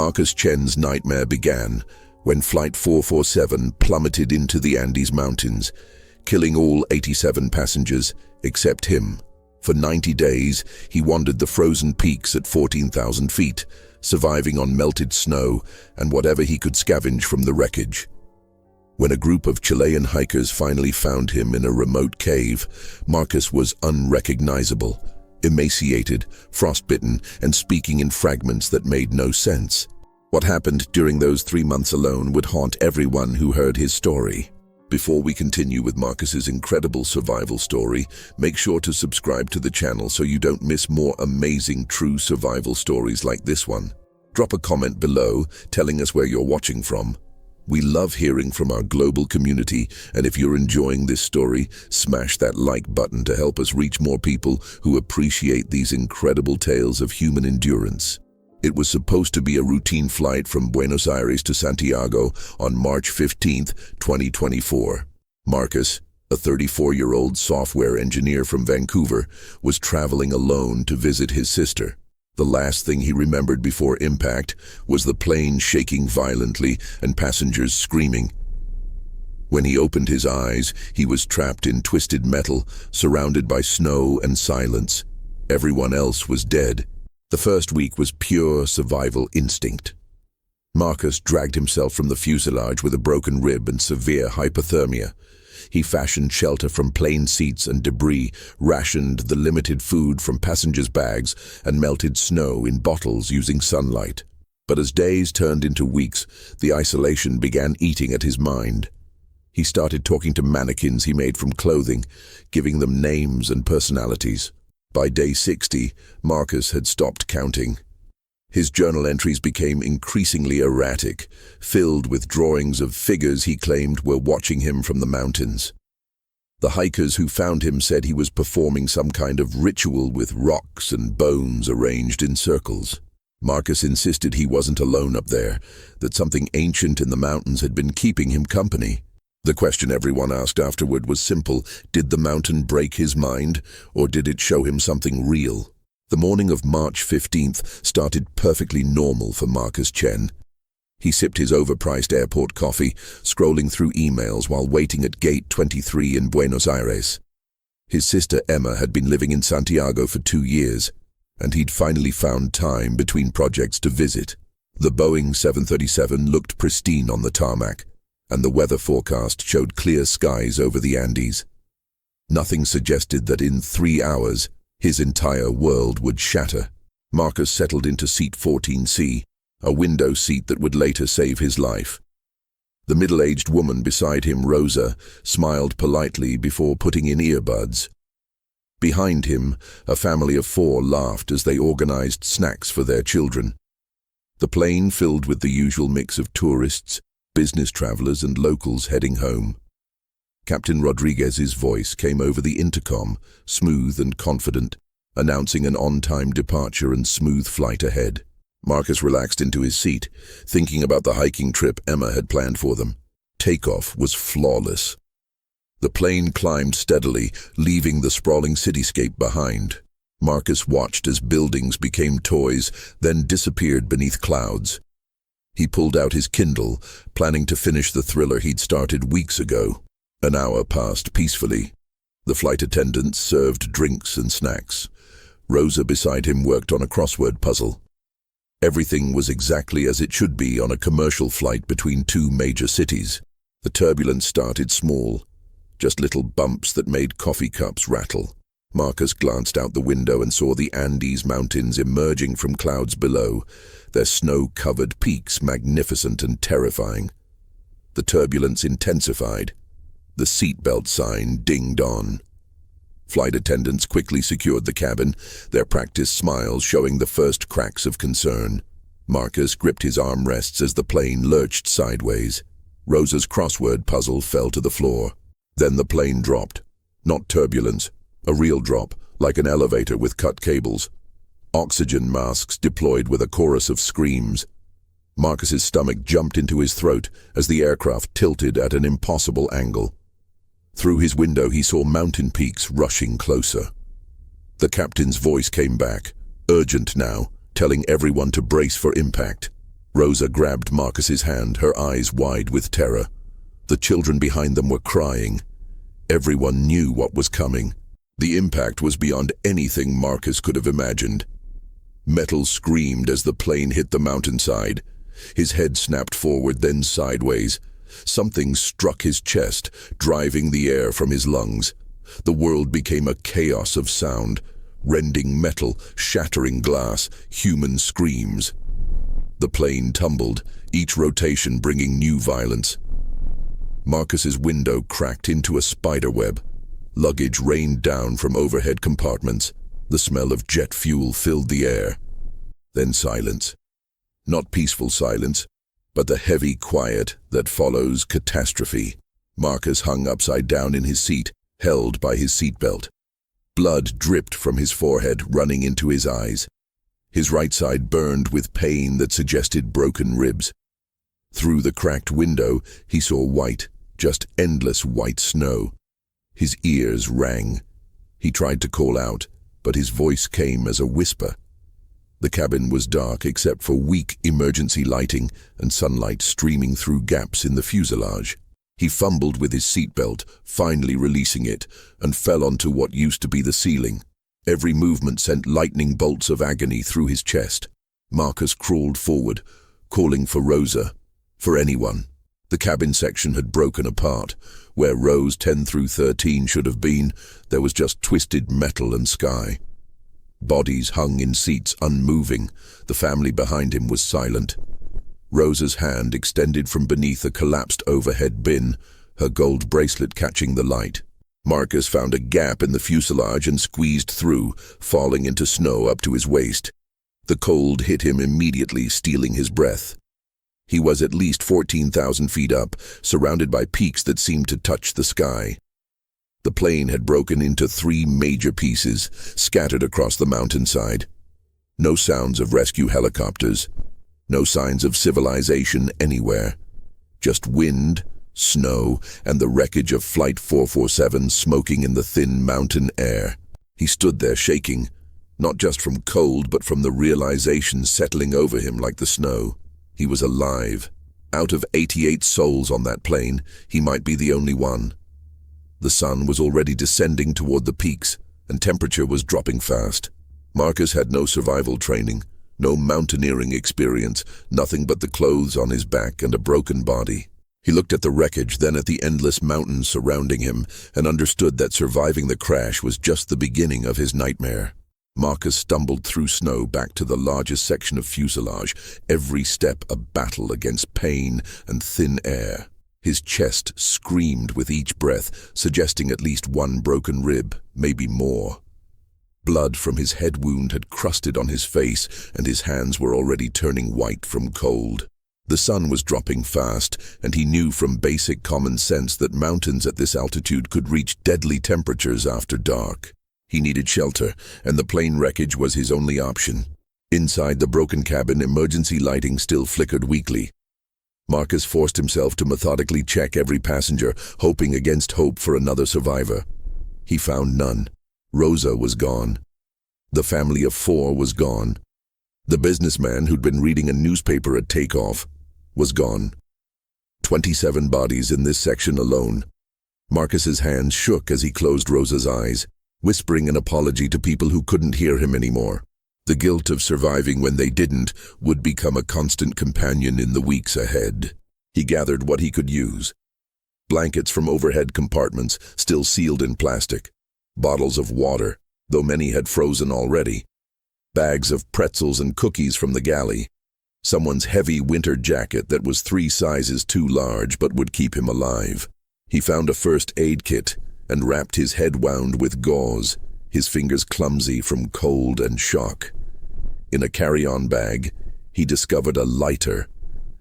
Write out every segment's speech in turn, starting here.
Marcus Chen's nightmare began when Flight 447 plummeted into the Andes Mountains, killing all 87 passengers except him. For 90 days, he wandered the frozen peaks at 14,000 feet, surviving on melted snow and whatever he could scavenge from the wreckage. When a group of Chilean hikers finally found him in a remote cave, Marcus was unrecognizable, emaciated, frostbitten, and speaking in fragments that made no sense. What happened during those 3 months alone would haunt everyone who heard his story. Before we continue with Marcus's incredible survival story, make sure to subscribe to the channel so you don't miss more amazing true survival stories like this one. Drop a comment below telling us where you're watching from. We love hearing from our global community, and if you're enjoying this story, smash that like button to help us reach more people who appreciate these incredible tales of human endurance. It was supposed to be a routine flight from Buenos Aires to Santiago on March 15, 2024. Marcus, a 34-year-old software engineer from Vancouver, was traveling alone to visit his sister. The last thing he remembered before impact was the plane shaking violently and passengers screaming. When he opened his eyes, he was trapped in twisted metal, surrounded by snow and silence. Everyone else was dead. The first week was pure survival instinct. Marcus dragged himself from the fuselage with a broken rib and severe hypothermia. He fashioned shelter from plane seats and debris, rationed the limited food from passengers' bags, and melted snow in bottles using sunlight. But as days turned into weeks, the isolation began eating at his mind. He started talking to mannequins he made from clothing, giving them names and personalities. By day 60, Marcus had stopped counting. His journal entries became increasingly erratic, filled with drawings of figures he claimed were watching him from the mountains. The hikers who found him said he was performing some kind of ritual with rocks and bones arranged in circles. Marcus insisted he wasn't alone up there, that something ancient in the mountains had been keeping him company. The question everyone asked afterward was simple: did the mountain break his mind, or did it show him something real? The morning of March 15th started perfectly normal for Marcus Chen. He sipped his overpriced airport coffee, scrolling through emails while waiting at Gate 23 in Buenos Aires. His sister Emma had been living in Santiago for 2 years, and he'd finally found time between projects to visit. The Boeing 737 looked pristine on the tarmac, and the weather forecast showed clear skies over the Andes. Nothing suggested that in 3 hours, his entire world would shatter. Marcus settled into seat 14C, a window seat that would later save his life. The middle-aged woman beside him, Rosa, smiled politely before putting in earbuds. Behind him, a family of 4 laughed as they organized snacks for their children. The plane filled with the usual mix of tourists, business travelers and locals heading home. Captain Rodriguez's voice came over the intercom, smooth and confident, announcing an on-time departure and smooth flight ahead. Marcus relaxed into his seat, thinking about the hiking trip Emma had planned for them. Takeoff was flawless. The plane climbed steadily, leaving the sprawling cityscape behind. Marcus watched as buildings became toys, then disappeared beneath clouds. He pulled out his Kindle, planning to finish the thriller he'd started weeks ago. An hour passed peacefully. The flight attendants served drinks and snacks. Rosa beside him worked on a crossword puzzle. Everything was exactly as it should be on a commercial flight between 2 major cities. The turbulence started small, just little bumps that made coffee cups rattle. Marcus glanced out the window and saw the Andes Mountains emerging from clouds below, their snow-covered peaks magnificent and terrifying. The turbulence intensified. The seatbelt sign dinged on. Flight attendants quickly secured the cabin, their practiced smiles showing the first cracks of concern. Marcus gripped his armrests as the plane lurched sideways. Rosa's crossword puzzle fell to the floor. Then the plane dropped. Not turbulence, a real drop, like an elevator with cut cables. Oxygen masks deployed with a chorus of screams. Marcus's stomach jumped into his throat as the aircraft tilted at an impossible angle. Through his window he saw mountain peaks rushing closer. The captain's voice came back, urgent now, telling everyone to brace for impact. Rosa grabbed Marcus's hand, her eyes wide with terror. The children behind them were crying. Everyone knew what was coming. The impact was beyond anything Marcus could have imagined. Metal screamed as the plane hit the mountainside. His head snapped forward, then sideways. Something struck his chest, driving the air from his lungs. The world became a chaos of sound, rending metal, shattering glass, human screams. The plane tumbled, each rotation bringing new violence. Marcus's window cracked into a spiderweb. Luggage rained down from overhead compartments. The smell of jet fuel filled the air. Then silence. Not peaceful silence, but the heavy quiet that follows catastrophe. Marcus hung upside down in his seat, held by his seatbelt. Blood dripped from his forehead, running into his eyes. His right side burned with pain that suggested broken ribs. Through the cracked window, he saw white, just endless white snow. His ears rang. He tried to call out, but his voice came as a whisper. The cabin was dark except for weak emergency lighting and sunlight streaming through gaps in the fuselage. He fumbled with his seatbelt, finally releasing it, and fell onto what used to be the ceiling. Every movement sent lightning bolts of agony through his chest. Marcus crawled forward, calling for Rosa, for anyone. The cabin section had broken apart. Where rows 10 through 13 should have been, there was just twisted metal and sky. Bodies hung in seats, unmoving. The family behind him was silent. Rosa's hand extended from beneath a collapsed overhead bin, her gold bracelet catching the light. Marcus found a gap in the fuselage and squeezed through, falling into snow up to his waist. The cold hit him immediately, stealing his breath. He was at least 14,000 feet up, surrounded by peaks that seemed to touch the sky. The plane had broken into 3 major pieces, scattered across the mountainside. No sounds of rescue helicopters. No signs of civilization anywhere. Just wind, snow, and the wreckage of Flight 447 smoking in the thin mountain air. He stood there shaking, not just from cold but from the realization settling over him like the snow. He was alive. Out of 88 souls on that plane, he might be the only one. The sun was already descending toward the peaks, and temperature was dropping fast. Marcus had no survival training, no mountaineering experience, nothing but the clothes on his back and a broken body. He looked at the wreckage, then at the endless mountains surrounding him, and understood that surviving the crash was just the beginning of his nightmare. Marcus stumbled through snow back to the largest section of fuselage, every step a battle against pain and thin air. His chest screamed with each breath, suggesting at least one broken rib, maybe more. Blood from his head wound had crusted on his face, and his hands were already turning white from cold. The sun was dropping fast, and he knew from basic common sense that mountains at this altitude could reach deadly temperatures after dark. He needed shelter, and the plane wreckage was his only option. Inside the broken cabin, emergency lighting still flickered weakly. Marcus forced himself to methodically check every passenger, hoping against hope for another survivor. He found none. Rosa was gone. The family of 4 was gone. The businessman who'd been reading a newspaper at takeoff was gone. 27 bodies in this section alone. Marcus's hands shook as he closed Rosa's eyes, whispering an apology to people who couldn't hear him anymore. The guilt of surviving when they didn't would become a constant companion in the weeks ahead. He gathered what he could use. Blankets from overhead compartments, still sealed in plastic. Bottles of water, though many had frozen already. Bags of pretzels and cookies from the galley. Someone's heavy winter jacket that was 3 sizes too large but would keep him alive. He found a first aid kit and wrapped his head wound with gauze, his fingers clumsy from cold and shock. In a carry-on bag, he discovered a lighter,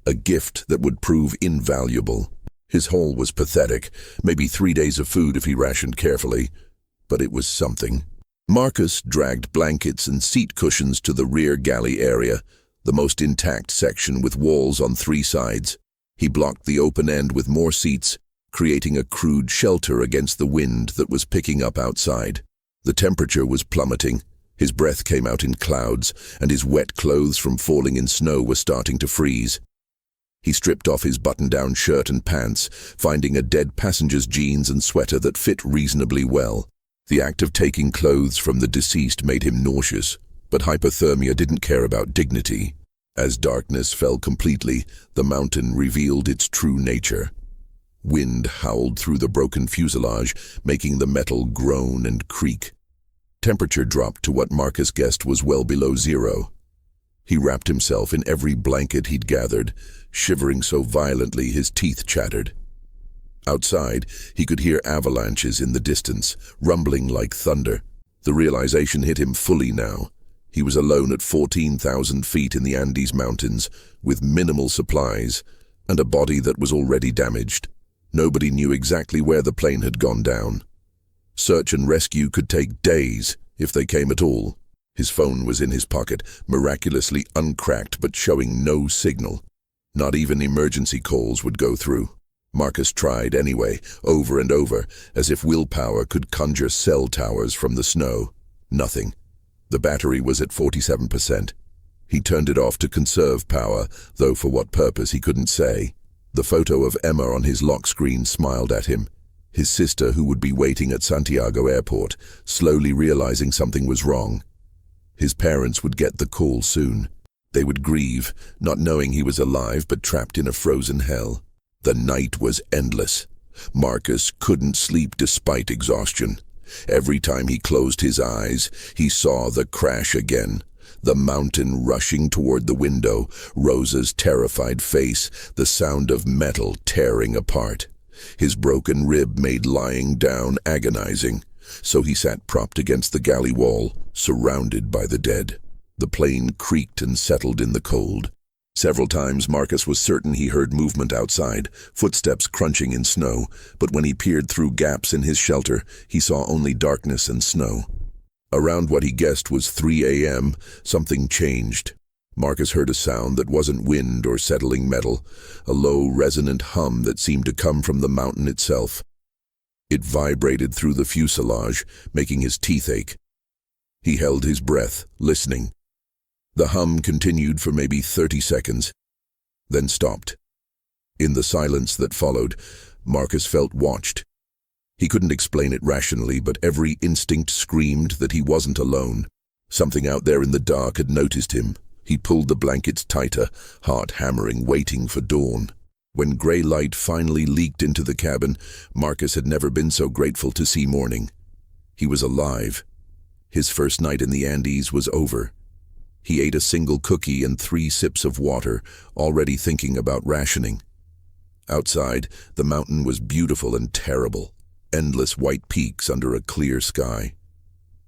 a gift that would prove invaluable. His haul was pathetic, maybe 3 days of food if he rationed carefully, but it was something. Marcus dragged blankets and seat cushions to the rear galley area, the most intact section with walls on 3 sides. He blocked the open end with more seats, creating a crude shelter against the wind that was picking up outside. The temperature was plummeting, His breath came out in clouds, and his wet clothes from falling in snow were starting to freeze. He stripped off his button-down shirt and pants, finding a dead passenger's jeans and sweater that fit reasonably well. The act of taking clothes from the deceased made him nauseous, but hypothermia didn't care about dignity. As darkness fell completely, the mountain revealed its true nature. Wind howled through the broken fuselage, making the metal groan and creak. Temperature dropped to what Marcus guessed was well below zero. He wrapped himself in every blanket he'd gathered, shivering so violently his teeth chattered. Outside, he could hear avalanches in the distance, rumbling like thunder. The realization hit him fully now. He was alone at 14,000 feet in the Andes Mountains, with minimal supplies, and a body that was already damaged. Nobody knew exactly where the plane had gone down. Search and rescue could take days, if they came at all. His phone was in his pocket, miraculously uncracked but showing no signal. Not even emergency calls would go through. Marcus tried anyway, over and over, as if willpower could conjure cell towers from the snow. Nothing. The battery was at 47%. He turned it off to conserve power, though for what purpose he couldn't say. The photo of Emma on his lock screen smiled at him. His sister, who would be waiting at Santiago Airport, slowly realizing something was wrong. His parents would get the call soon. They would grieve, not knowing he was alive but trapped in a frozen hell. The night was endless. Marcus couldn't sleep despite exhaustion. Every time he closed his eyes, he saw the crash again. The mountain rushing toward the window, Rosa's terrified face, the sound of metal tearing apart. His broken rib made lying down agonizing, so he sat propped against the galley wall, surrounded by the dead. The plane creaked and settled in the cold. Several times Marcus was certain he heard movement outside, footsteps crunching in snow, but when he peered through gaps in his shelter, he saw only darkness and snow. Around what he guessed was 3 a.m., something changed. Marcus heard a sound that wasn't wind or settling metal, a low, resonant hum that seemed to come from the mountain itself. It vibrated through the fuselage, making his teeth ache. He held his breath, listening. The hum continued for maybe 30 seconds, then stopped. In the silence that followed, Marcus felt watched. He couldn't explain it rationally, but every instinct screamed that he wasn't alone. Something out there in the dark had noticed him. He pulled the blankets tighter, heart hammering, waiting for dawn. When gray light finally leaked into the cabin, Marcus had never been so grateful to see morning. He was alive. His first night in the Andes was over. He ate a single cookie and 3 sips of water, already thinking about rationing. Outside, the mountain was beautiful and terrible. Endless white peaks under a clear sky.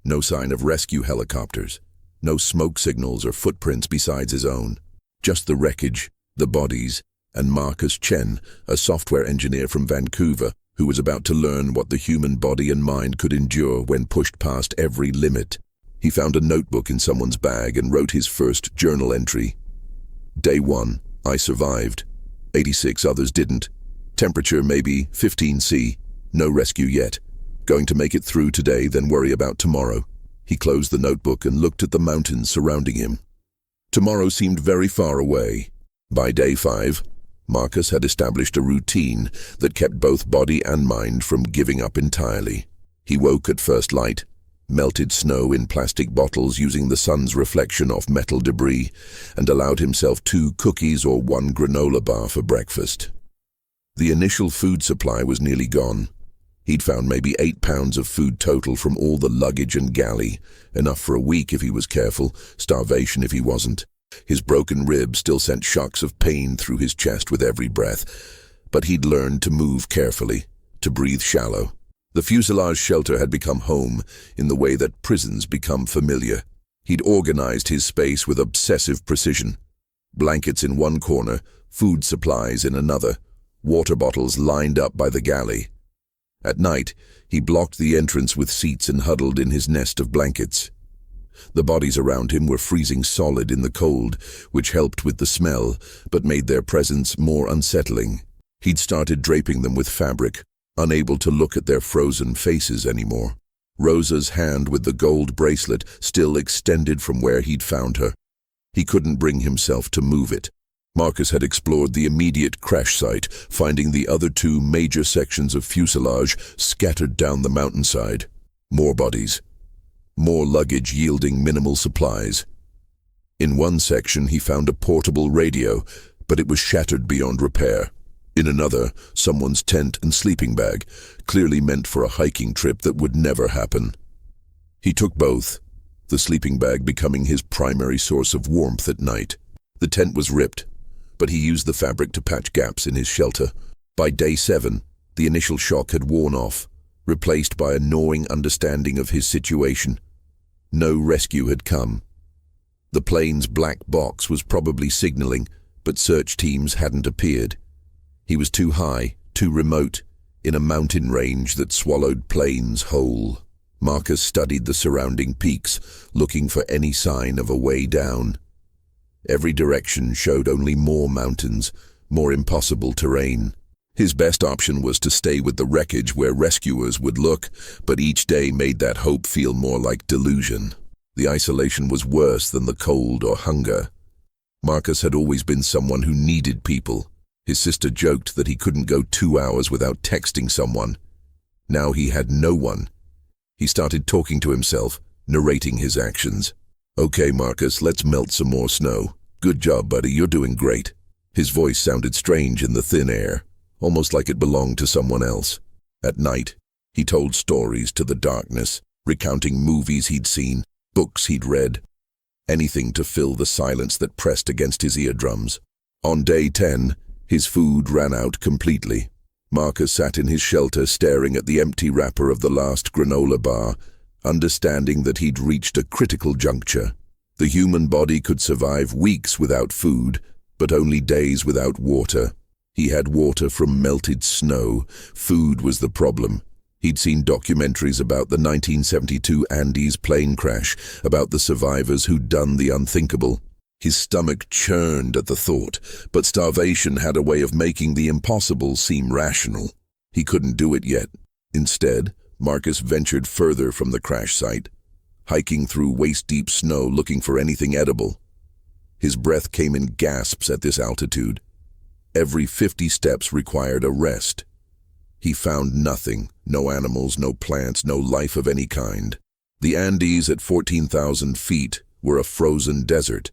No sign of rescue helicopters. No smoke signals or footprints besides his own. Just the wreckage, the bodies, and Marcus Chen, a software engineer from Vancouver, who was about to learn what the human body and mind could endure when pushed past every limit. He found a notebook in someone's bag and wrote his first journal entry. Day 1, I survived. 86 others didn't. Temperature maybe 15°C. No rescue yet. Going to make it through today, then worry about tomorrow. He closed the notebook and looked at the mountains surrounding him. Tomorrow seemed very far away. By day 5, Marcus had established a routine that kept both body and mind from giving up entirely. He woke at first light, melted snow in plastic bottles using the sun's reflection off metal debris, and allowed himself 2 cookies or 1 granola bar for breakfast. The initial food supply was nearly gone. He'd found maybe 8 pounds of food total from all the luggage and galley, enough for a week if he was careful, starvation if he wasn't. His broken rib still sent shocks of pain through his chest with every breath, but he'd learned to move carefully, to breathe shallow. The fuselage shelter had become home in the way that prisons become familiar. He'd organized his space with obsessive precision. Blankets in one corner, food supplies in another, water bottles lined up by the galley. At night, he blocked the entrance with seats and huddled in his nest of blankets. The bodies around him were freezing solid in the cold, which helped with the smell, but made their presence more unsettling. He'd started draping them with fabric, unable to look at their frozen faces anymore. Rosa's hand with the gold bracelet still extended from where he'd found her. He couldn't bring himself to move it. Marcus had explored the immediate crash site, finding the other two major sections of fuselage scattered down the mountainside. More bodies. More luggage yielding minimal supplies. In one section he found a portable radio, but it was shattered beyond repair. In another, someone's tent and sleeping bag, clearly meant for a hiking trip that would never happen. He took both, the sleeping bag becoming his primary source of warmth at night. The tent was ripped, but he used the fabric to patch gaps in his shelter. By day 7, the initial shock had worn off, replaced by a gnawing understanding of his situation. No rescue had come. The plane's black box was probably signaling, but search teams hadn't appeared. He was too high, too remote, in a mountain range that swallowed plains whole. Marcus studied the surrounding peaks, looking for any sign of a way down. Every direction showed only more mountains, more impossible terrain. His best option was to stay with the wreckage where rescuers would look, but each day made that hope feel more like delusion. The isolation was worse than the cold or hunger. Marcus had always been someone who needed people. His sister joked that he couldn't go 2 hours without texting someone. Now he had no one. He started talking to himself, narrating his actions. "Okay, Marcus, let's melt some more snow. Good job, buddy, you're doing great." His voice sounded strange in the thin air, almost like it belonged to someone else. At night, he told stories to the darkness, recounting movies he'd seen, books he'd read, anything to fill the silence that pressed against his eardrums. On day 10, his food ran out completely. Marcus sat in his shelter staring at the empty wrapper of the last granola bar, understanding that he'd reached a critical juncture. The human body could survive weeks without food, but only days without water. He had water from melted snow. Food was the problem. He'd seen documentaries about the 1972 Andes plane crash, about the survivors who'd done the unthinkable. His stomach churned at the thought, but starvation had a way of making the impossible seem rational. He couldn't do it yet. Instead, Marcus ventured further from the crash site, hiking through waist-deep snow looking for anything edible. His breath came in gasps at this altitude. Every 50 steps required a rest. He found nothing, no animals, no plants, no life of any kind. The Andes at 14,000 feet were a frozen desert.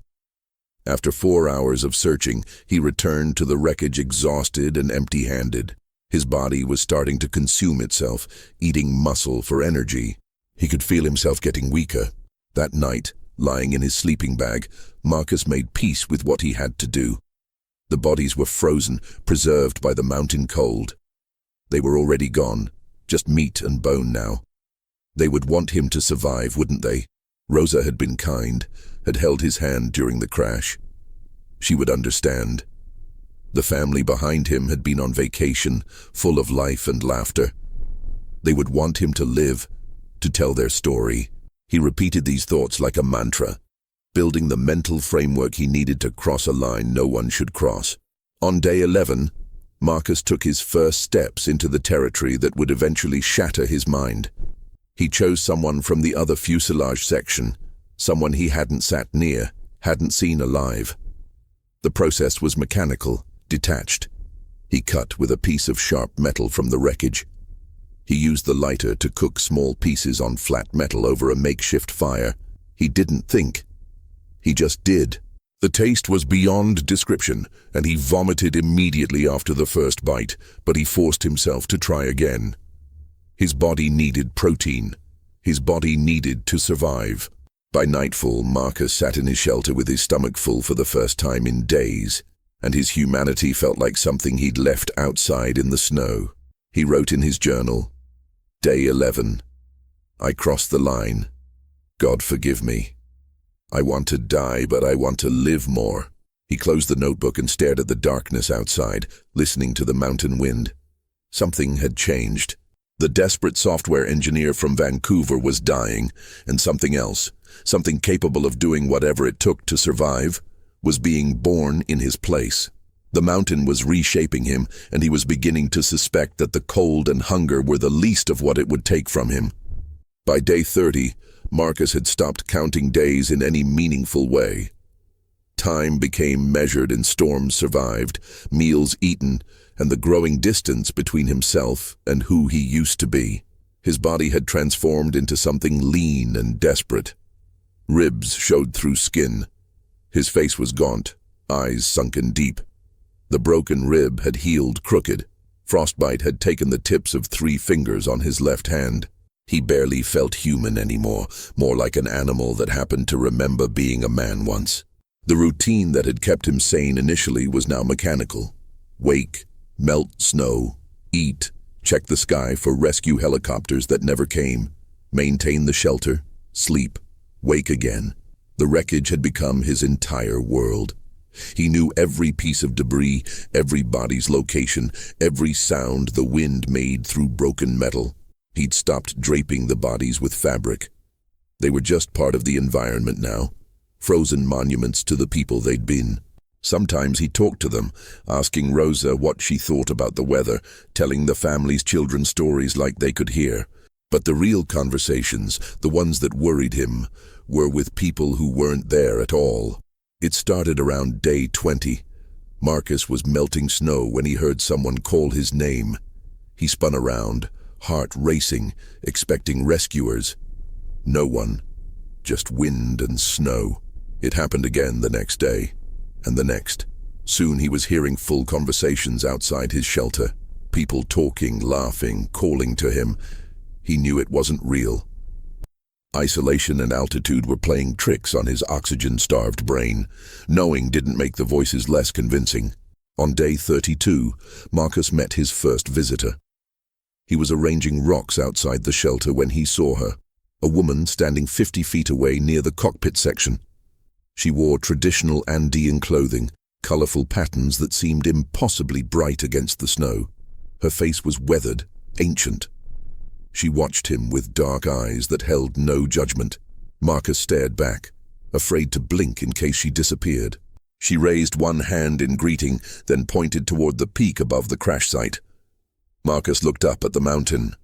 After 4 hours of searching, he returned to the wreckage exhausted and empty-handed. His body was starting to consume itself, eating muscle for energy. He could feel himself getting weaker. That night, lying in his sleeping bag, Marcus made peace with what he had to do. The bodies were frozen, preserved by the mountain cold. They were already gone, just meat and bone now. They would want him to survive, wouldn't they? Rosa had been kind, had held his hand during the crash. She would understand. The family behind him had been on vacation, full of life and laughter. They would want him to live, to tell their story. He repeated these thoughts like a mantra, building the mental framework he needed to cross a line no one should cross. On day 11, Marcus took his first steps into the territory that would eventually shatter his mind. He chose someone from the other fuselage section, someone he hadn't sat near, hadn't seen alive. The process was mechanical, detached. He cut with a piece of sharp metal from the wreckage. He used the lighter to cook small pieces on flat metal over a makeshift fire. He didn't think. He just did. The taste was beyond description, and he vomited immediately after the first bite, but he forced himself to try again. His body needed protein. His body needed to survive. By nightfall, Marcus sat in his shelter with his stomach full for the first time in days, and his humanity felt like something he'd left outside in the snow. He wrote in his journal, "Day 11. I crossed the line. God forgive me. I want to die, but I want to live more." He closed the notebook and stared at the darkness outside, listening to the mountain wind. Something had changed. The desperate software engineer from Vancouver was dying, and something else, something capable of doing whatever it took to survive, was being born in his place. The mountain was reshaping him, and he was beginning to suspect that the cold and hunger were the least of what it would take from him. By day 30, Marcus had stopped counting days in any meaningful way. Time became measured in storms survived, meals eaten, and the growing distance between himself and who he used to be. His body had transformed into something lean and desperate. Ribs showed through skin. His face was gaunt, eyes sunken deep. The broken rib had healed crooked. Frostbite had taken the tips of 3 fingers on his left hand. He barely felt human anymore, more like an animal that happened to remember being a man once. The routine that had kept him sane initially was now mechanical. Wake, melt snow, eat, check the sky for rescue helicopters that never came, maintain the shelter, sleep, wake again. The wreckage had become his entire world. He knew every piece of debris, every body's location, every sound the wind made through broken metal. He'd stopped draping the bodies with fabric. They were just part of the environment now, frozen monuments to the people they'd been. Sometimes he talked to them, asking Rosa what she thought about the weather, telling the family's children stories like they could hear. But the real conversations, the ones that worried him, were with people who weren't there at all. It started around day 20. Marcus was melting snow when he heard someone call his name. He spun around, heart racing, expecting rescuers. No one, just wind and snow. It happened again the next day, and the next. Soon he was hearing full conversations outside his shelter. People talking, laughing, calling to him. He knew it wasn't real. Isolation and altitude were playing tricks on his oxygen-starved brain. Knowing didn't make the voices less convincing. On day 32, Marcus met his first visitor. He was arranging rocks outside the shelter when he saw her, a woman standing 50 feet away near the cockpit section. She wore traditional Andean clothing, colorful patterns that seemed impossibly bright against the snow. Her face was weathered, ancient. She watched him with dark eyes that held no judgment. Marcus stared back, afraid to blink in case she disappeared. She raised one hand in greeting, then pointed toward the peak above the crash site. Marcus looked up at the mountain.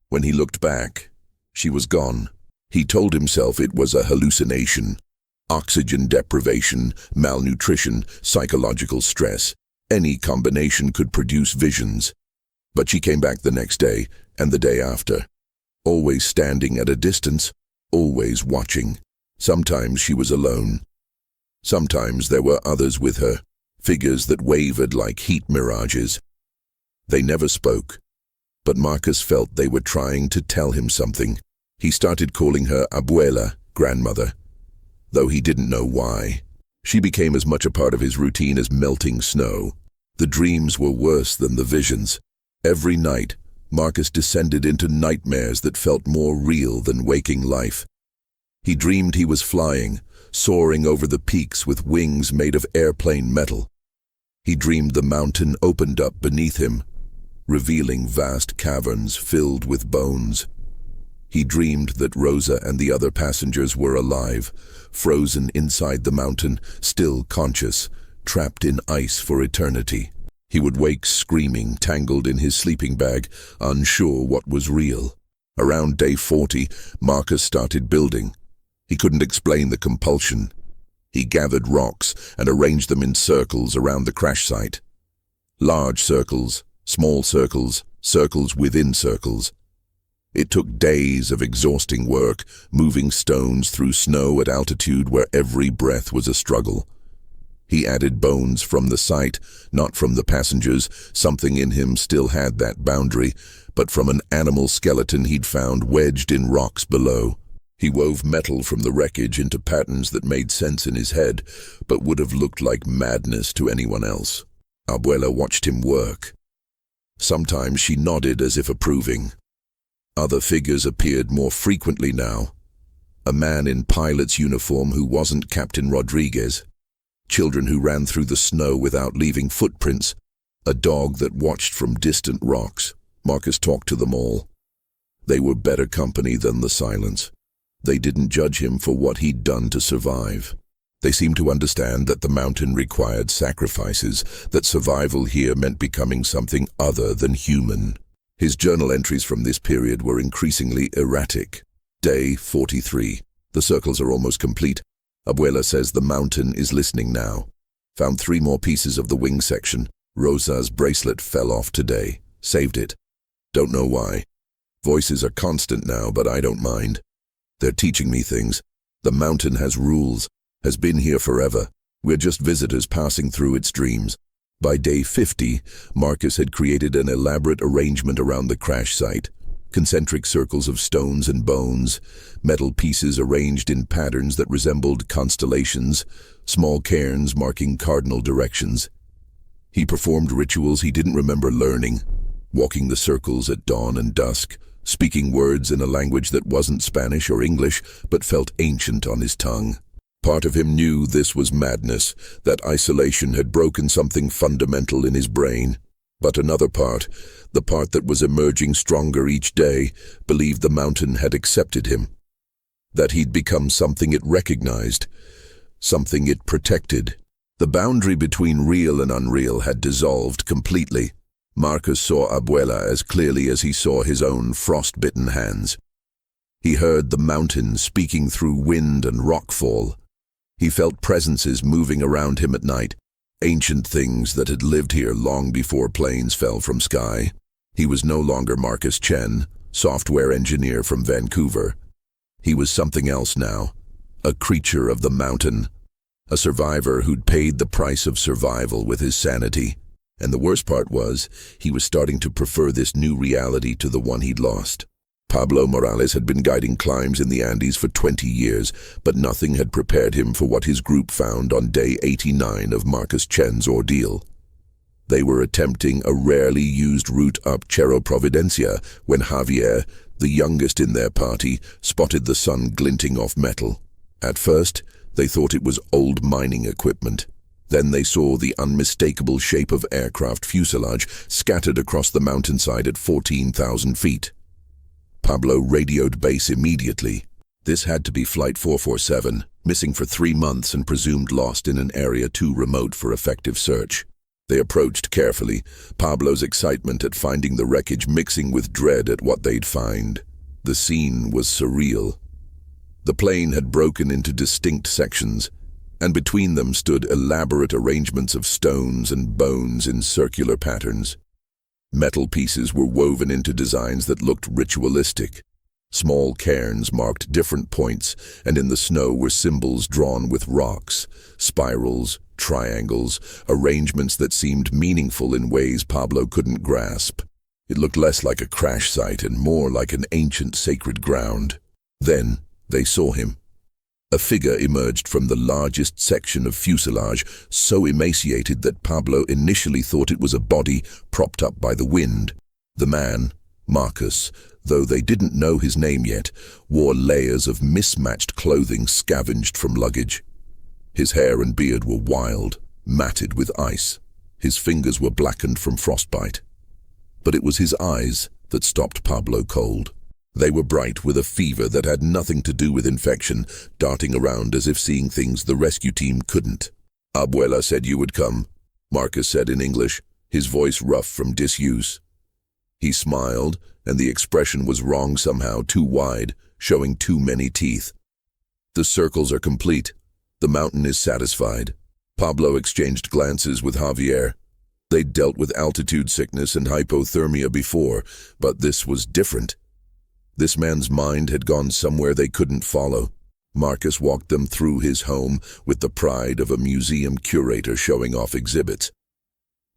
When he looked back, she was gone. He told himself it was a hallucination. Oxygen deprivation, malnutrition, psychological stress. Any combination could produce visions. But she came back the next day, and the day after. Always standing at a distance, always watching. Sometimes she was alone. Sometimes there were others with her, figures that wavered like heat mirages. They never spoke, but Marcus felt they were trying to tell him something. He started calling her abuela, grandmother, though he didn't know why. She became as much a part of his routine as melting snow. The dreams were worse than the visions. Every night, Marcus descended into nightmares that felt more real than waking life. He dreamed he was flying, soaring over the peaks with wings made of airplane metal. He dreamed the mountain opened up beneath him, revealing vast caverns filled with bones. He dreamed that Rosa and the other passengers were alive, frozen inside the mountain, still conscious, trapped in ice for eternity. He would wake screaming, tangled in his sleeping bag, unsure what was real. Around day 40, Marcus started building. He couldn't explain the compulsion. He gathered rocks and arranged them in circles around the crash site. Large circles, small circles, circles within circles. It took days of exhausting work, moving stones through snow at altitude where every breath was a struggle. He added bones from the site, not from the passengers. Something in him still had that boundary, but from an animal skeleton he'd found wedged in rocks below. He wove metal from the wreckage into patterns that made sense in his head, but would have looked like madness to anyone else. Abuela watched him work. Sometimes she nodded as if approving. Other figures appeared more frequently now. A man in pilot's uniform who wasn't Captain Rodriguez. Children who ran through the snow without leaving footprints. A dog that watched from distant rocks. Marcus talked to them all. They were better company than the silence. They didn't judge him for what he'd done to survive. They seemed to understand that the mountain required sacrifices, that survival here meant becoming something other than human. His journal entries from this period were increasingly erratic. Day 43. The circles are almost complete. Abuela says the mountain is listening now. Found 3 more pieces of the wing section. Rosa's bracelet fell off today. Saved it. Don't know why. Voices are constant now, but I don't mind. They're teaching me things. The mountain has rules, has been here forever. We're just visitors passing through its dreams. By day 50, Marcus had created an elaborate arrangement around the crash site. Concentric circles of stones and bones, metal pieces arranged in patterns that resembled constellations, small cairns marking cardinal directions. He performed rituals he didn't remember learning, walking the circles at dawn and dusk, speaking words in a language that wasn't Spanish or English, but felt ancient on his tongue. Part of him knew this was madness, that isolation had broken something fundamental in his brain. But another part, the part that was emerging stronger each day, believed the mountain had accepted him. That he'd become something it recognized, something it protected. The boundary between real and unreal had dissolved completely. Marcus saw Abuela as clearly as he saw his own frost-bitten hands. He heard the mountain speaking through wind and rockfall. He felt presences moving around him at night, ancient things that had lived here long before planes fell from sky. He was no longer Marcus Chen, software engineer from Vancouver. He was something else now, a creature of the mountain, a survivor who'd paid the price of survival with his sanity. And the worst part was, he was starting to prefer this new reality to the one he'd lost. Pablo Morales had been guiding climbs in the Andes for 20 years, but nothing had prepared him for what his group found on day 89 of Marcus Chen's ordeal. They were attempting a rarely used route up Cerro Providencia when Javier, the youngest in their party, spotted the sun glinting off metal. At first, they thought it was old mining equipment. Then they saw the unmistakable shape of aircraft fuselage scattered across the mountainside at 14,000 feet. Pablo radioed base immediately. This had to be Flight 447, missing for 3 months and presumed lost in an area too remote for effective search. They approached carefully, Pablo's excitement at finding the wreckage mixing with dread at what they'd find. The scene was surreal. The plane had broken into distinct sections, and between them stood elaborate arrangements of stones and bones in circular patterns. Metal pieces were woven into designs that looked ritualistic. Small cairns marked different points, and in the snow were symbols drawn with rocks, spirals, triangles, arrangements that seemed meaningful in ways Pablo couldn't grasp. It looked less like a crash site and more like an ancient sacred ground. Then they saw him. A figure emerged from the largest section of fuselage, so emaciated that Pablo initially thought it was a body propped up by the wind. The man, Marcus, though they didn't know his name yet, wore layers of mismatched clothing scavenged from luggage. His hair and beard were wild, matted with ice. His fingers were blackened from frostbite. But it was his eyes that stopped Pablo cold. They were bright with a fever that had nothing to do with infection, darting around as if seeing things the rescue team couldn't. "Abuela said you would come," Marcus said in English, his voice rough from disuse. He smiled, and the expression was wrong somehow, too wide, showing too many teeth. "The circles are complete. The mountain is satisfied." Pablo exchanged glances with Javier. They'd dealt with altitude sickness and hypothermia before, but this was different. This man's mind had gone somewhere they couldn't follow. Marcus walked them through his home with the pride of a museum curator showing off exhibits.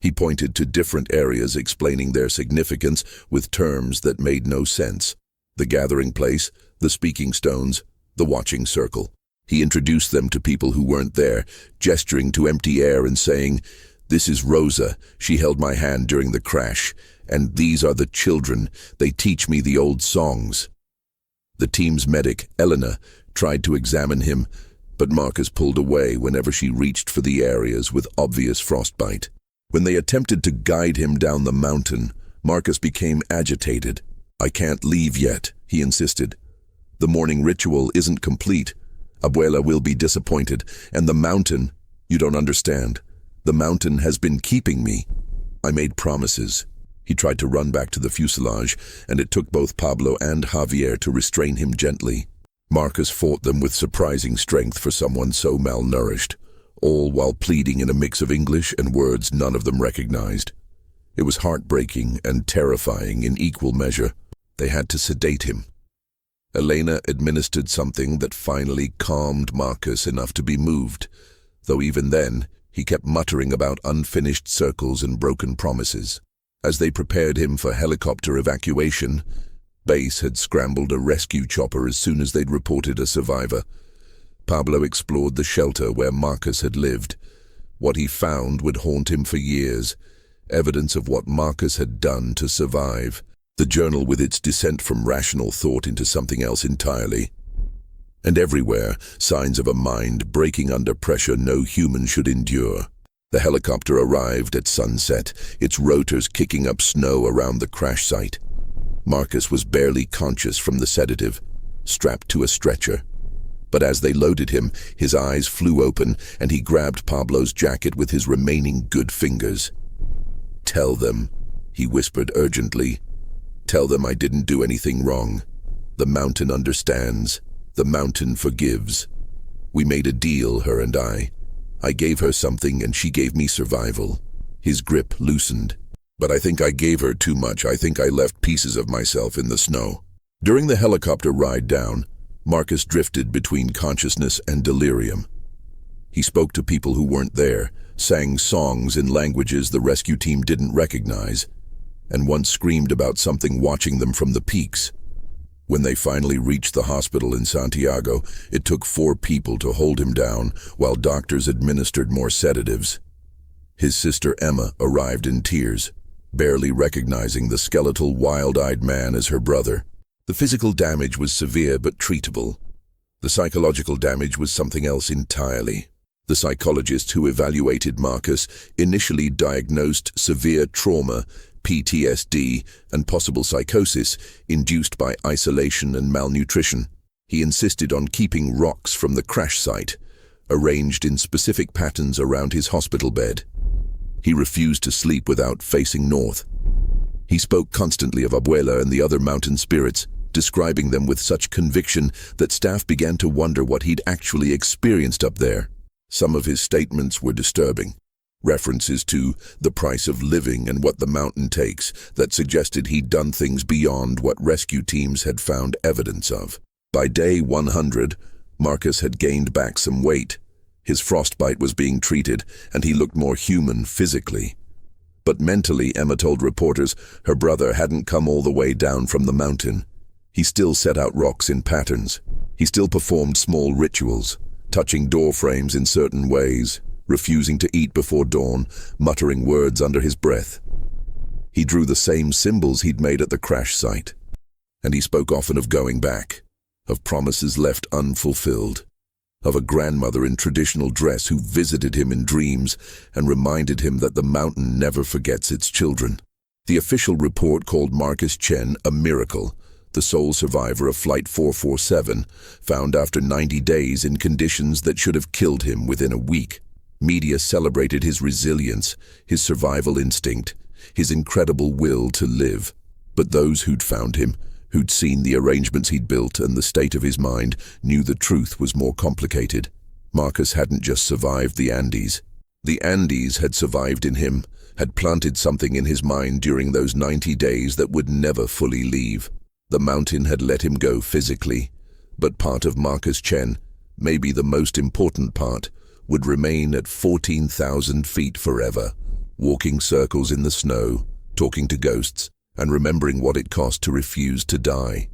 He pointed to different areas explaining their significance with terms that made no sense. The gathering place, the speaking stones, the watching circle. He introduced them to people who weren't there, gesturing to empty air and saying, "This is Rosa. She held my hand during the crash. And these are the children. They teach me the old songs." The team's medic, Elena, tried to examine him, but Marcus pulled away whenever she reached for the areas with obvious frostbite. When they attempted to guide him down the mountain, Marcus became agitated. "I can't leave yet," he insisted. "The morning ritual isn't complete. Abuela will be disappointed, and the mountain, you don't understand. The mountain has been keeping me. I made promises." He tried to run back to the fuselage, and it took both Pablo and Javier to restrain him gently. Marcus fought them with surprising strength for someone so malnourished, all while pleading in a mix of English and words none of them recognized. It was heartbreaking and terrifying in equal measure. They had to sedate him. Elena administered something that finally calmed Marcus enough to be moved, though even then, he kept muttering about unfinished circles and broken promises. As they prepared him for helicopter evacuation, Base had scrambled a rescue chopper as soon as they'd reported a survivor. Pablo explored the shelter where Marcus had lived. What he found would haunt him for years, evidence of what Marcus had done to survive. The journal with its descent from rational thought into something else entirely. And everywhere, signs of a mind breaking under pressure no human should endure. The helicopter arrived at sunset, its rotors kicking up snow around the crash site. Marcus was barely conscious from the sedative, strapped to a stretcher. But as they loaded him, his eyes flew open and he grabbed Pablo's jacket with his remaining good fingers. "Tell them," he whispered urgently. "Tell them I didn't do anything wrong. The mountain understands. The mountain forgives. We made a deal, her and I. I gave her something and she gave me survival." His grip loosened. "But I think I gave her too much. I think I left pieces of myself in the snow." During the helicopter ride down, Marcus drifted between consciousness and delirium. He spoke to people who weren't there, sang songs in languages the rescue team didn't recognize, and once screamed about something watching them from the peaks. When they finally reached the hospital in Santiago, it took 4 people to hold him down while doctors administered more sedatives. His sister Emma arrived in tears, barely recognizing the skeletal, wild-eyed man as her brother. The physical damage was severe but treatable. The psychological damage was something else entirely. The psychologist who evaluated Marcus initially diagnosed severe trauma, PTSD, and possible psychosis induced by isolation and malnutrition. He insisted on keeping rocks from the crash site, arranged in specific patterns around his hospital bed. He refused to sleep without facing north. He spoke constantly of Abuela and the other mountain spirits, describing them with such conviction that staff began to wonder what he'd actually experienced up there. Some of his statements were disturbing. References to the price of living and what the mountain takes that suggested he'd done things beyond what rescue teams had found evidence of. By day 100, Marcus had gained back some weight. His frostbite was being treated, and he looked more human physically. But mentally, Emma told reporters, her brother hadn't come all the way down from the mountain. He still set out rocks in patterns. He still performed small rituals, touching door frames in certain ways, refusing to eat before dawn, muttering words under his breath. He drew the same symbols he'd made at the crash site. And he spoke often of going back, of promises left unfulfilled, of a grandmother in traditional dress who visited him in dreams and reminded him that the mountain never forgets its children. The official report called Marcus Chen a miracle, the sole survivor of Flight 447, found after 90 days in conditions that should have killed him within a week. Media celebrated his resilience, his survival instinct, his incredible will to live. But those who'd found him, who'd seen the arrangements he'd built and the state of his mind, knew the truth was more complicated. Marcus hadn't just survived the Andes. The Andes had survived in him, had planted something in his mind during those 90 days that would never fully leave. The mountain had let him go physically, but part of Marcus Chen, maybe the most important part, would remain at 14,000 feet forever, walking circles in the snow, talking to ghosts, and remembering what it cost to refuse to die.